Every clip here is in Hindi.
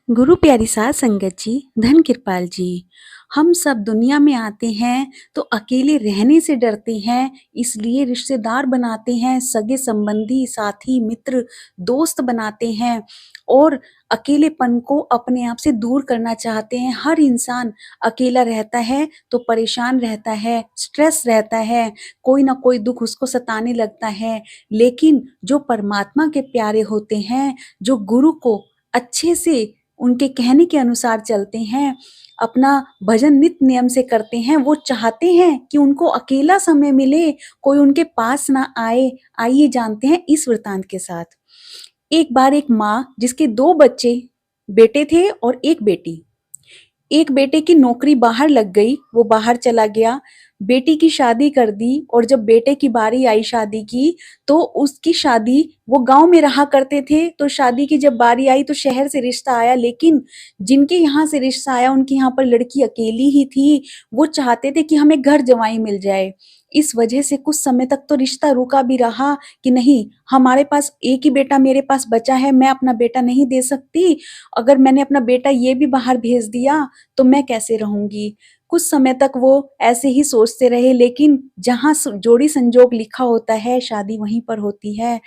गुरु प्यारी साध संगत जी, धन कृपाल जी, हम सब दुनिया में आते हैं तो अकेले रहने से डरते हैं, इसलिए रिश्तेदार बनाते हैं, सगे संबंधी, साथी, मित्र, दोस्त बनाते हैं और अकेलेपन को अपने आप से दूर करना चाहते हैं। हर इंसान अकेला रहता है तो परेशान रहता है, स्ट्रेस रहता है, कोई ना कोई दुख उसको सताने लगता है। लेकिन जो परमात्मा के प्यारे होते हैं, जो गुरु को अच्छे से उनके कहने के अनुसार चलते हैं, अपना भजन नित्य नियम से करते हैं, वो चाहते हैं कि उनको अकेला समय मिले, कोई उनके पास ना आए। आइए जानते हैं इस वृतांत के साथ। एक बार एक माँ जिसके 2 बच्चे, बेटे थे और एक बेटी। एक बेटे की नौकरी बाहर लग गई, वो बाहर चला गया, बेटी की शादी कर दी और जब बेटे की बारी आई शादी की, तो उसकी शादी वो गाँव में रहा करते थे, तो शादी की जब बारी आई तो शहर से रिश्ता आया, लेकिन जिनके यहाँ से रिश्ता आया उनके यहाँ पर लड़की अकेली ही थी। वो चाहते थे कि हमें घर जवाई मिल जाए। इस वजह से कुछ समय तक तो रिश्ता रुका भी रहा कि नहीं, हमारे पास एक ही बेटा मेरे पास बचा है, मैं अपना बेटा नहीं दे सकती। अगर मैंने अपना बेटा ये भी बाहर भेज दिया तो मैं कैसे रहूँगी? कुछ समय तक वो ऐसे ही सोचते रहे, लेकिन जहाँ जोड़ी संजोग लिखा होता है, शादी वहीं पर होती है।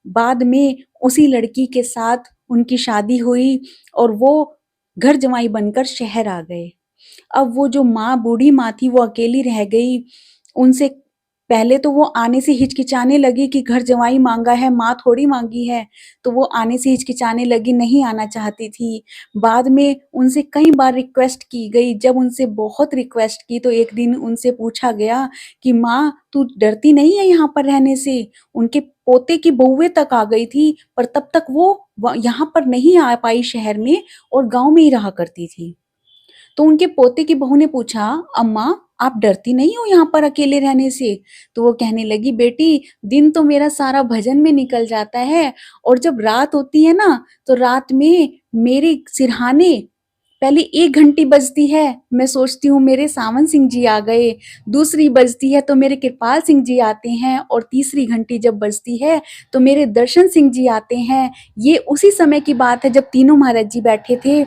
बाद में उसी लड़की के साथ उनकी शादी हुई और वो घर जमाई बनकर शहर आ गए। अब वो जो माँ, बूढ़ी माँ थी, वो अकेली रह गई। उनसे पहले तो वो आने से हिचकिचाने लगी कि घर जवाई माँगा है, माँ थोड़ी माँगी है, तो वो आने से हिचकिचाने लगी, नहीं आना चाहती थी। बाद में उनसे कई बार रिक्वेस्ट की गई, जब उनसे बहुत रिक्वेस्ट की तो एक दिन उनसे पूछा गया कि माँ तू डरती नहीं है यहाँ पर रहने से? उनके पोते की बहुएँ तक आ गई थी, पर तब तक वो यहाँ पर नहीं आ पाई शहर में और गाँव में ही रहा करती थी। तो उनके पोते की बहू ने पूछा, अम्मा आप डरती नहीं हो यहाँ पर अकेले रहने से? तो वो कहने लगी, बेटी दिन तो मेरा सारा भजन में निकल जाता है और जब रात होती है ना, तो रात में मेरे सिरहाने पहले 1 घंटी बजती है, मैं सोचती हूँ मेरे सावन सिंह जी आ गए, दूसरी बजती है तो मेरे कृपाल सिंह जी आते हैं और तीसरी घंटी जब बजती है तो मेरे दर्शन सिंह जी आते हैं। ये उसी समय की बात है जब तीनों महाराज जी बैठे थे।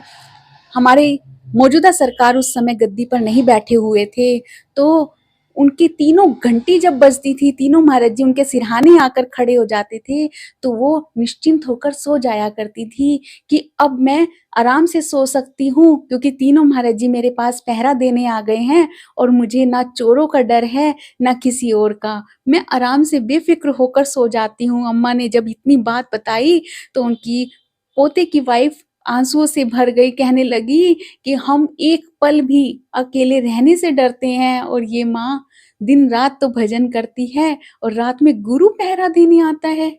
हमारे मौजूदा सरकार उस समय गद्दी पर नहीं बैठे हुए थे, तो उनकी तीनों घंटी जब बजती थी, तीनों महाराज जी उनके सिरहाने आकर खड़े हो जाते थे, तो वो निश्चिंत होकर सो जाया करती थी कि अब मैं आराम से सो सकती हूँ, क्योंकि तीनों महाराज जी मेरे पास पहरा देने आ गए हैं और मुझे ना चोरों का डर है, ना किसी और का। मैं आराम से बेफ़िक्र होकर सो जाती हूँ। अम्मा ने जब इतनी बात बताई, तो उनकी पोते की वाइफ़ आंसुओं से भर गई, कहने लगी कि हम एक पल भी अकेले रहने से डरते हैं और ये माँ दिन रात तो भजन करती है और रात में गुरु पहरा देने आता है।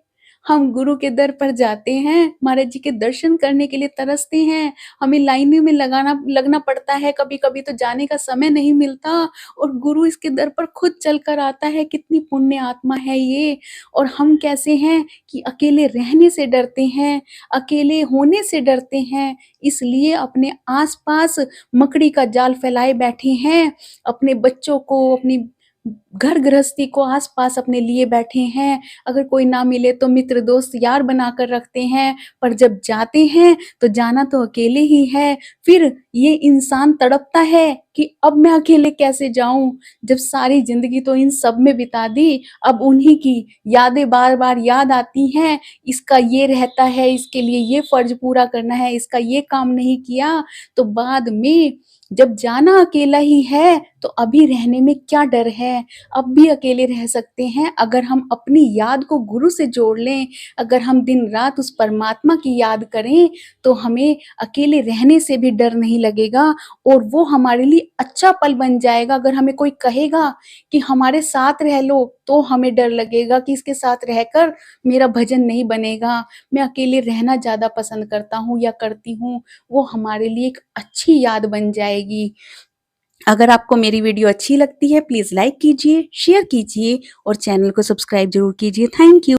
हम गुरु के दर पर जाते हैं, महाराज जी के दर्शन करने के लिए तरसते हैं, हमें लाइनों में लगना पड़ता है, कभी-कभी तो जाने का समय नहीं मिलता और गुरु इसके दर पर खुद चलकर आता है। कितनी पुण्य आत्मा है ये। और हम कैसे हैं कि अकेले रहने से डरते हैं, अकेले होने से डरते हैं, इसलिए अपने आस-पास मकड़ी का जाल फैलाए बैठे हैं, अपने बच्चों को, अपनी घर गृहस्थी को आस-पास अपने लिए बैठे हैं। अगर कोई ना मिले तो मित्र, दोस्त, यार बनाकर रखते हैं, पर जब जाते हैं तो जाना तो अकेले ही है। फिर ये इंसान तड़पता है कि अब मैं अकेले कैसे जाऊँ? जब सारी ज़िंदगी तो इन सब में बिता दी, अब उन्हीं की यादें बार-बार याद आती हैं, इसका ये रहता है, इसके लिए ये फ़र्ज़ पूरा करना है, इसका ये काम नहीं किया, तो बाद में जब जाना अकेला ही है, तो अभी रहने में क्या डर है? अब भी अकेले रह सकते हैं, अगर हम अपनी याद को गुरु से जोड़ लें, अगर हम दिन-रात उस परमात्मा की याद करें, तो हमें अकेले रहने से भी डर नहीं लगेगा और वो हमारे लिए अच्छा पल बन जाएगा। अगर हमें कोई कहेगा कि हमारे साथ रह लो, तो हमें डर लगेगा कि इसके साथ रहकर मेरा भजन नहीं बनेगा, मैं अकेले रहना ज़्यादा पसंद करता हूँ या करती हूँ, वो हमारे लिए एक अच्छी याद बन जाएगी। अगर आपको मेरी वीडियो अच्छी लगती है, प्लीज़ लाइक कीजिए, शेयर कीजिए और चैनल को सब्सक्राइब ज़रूर कीजिए। Thank you.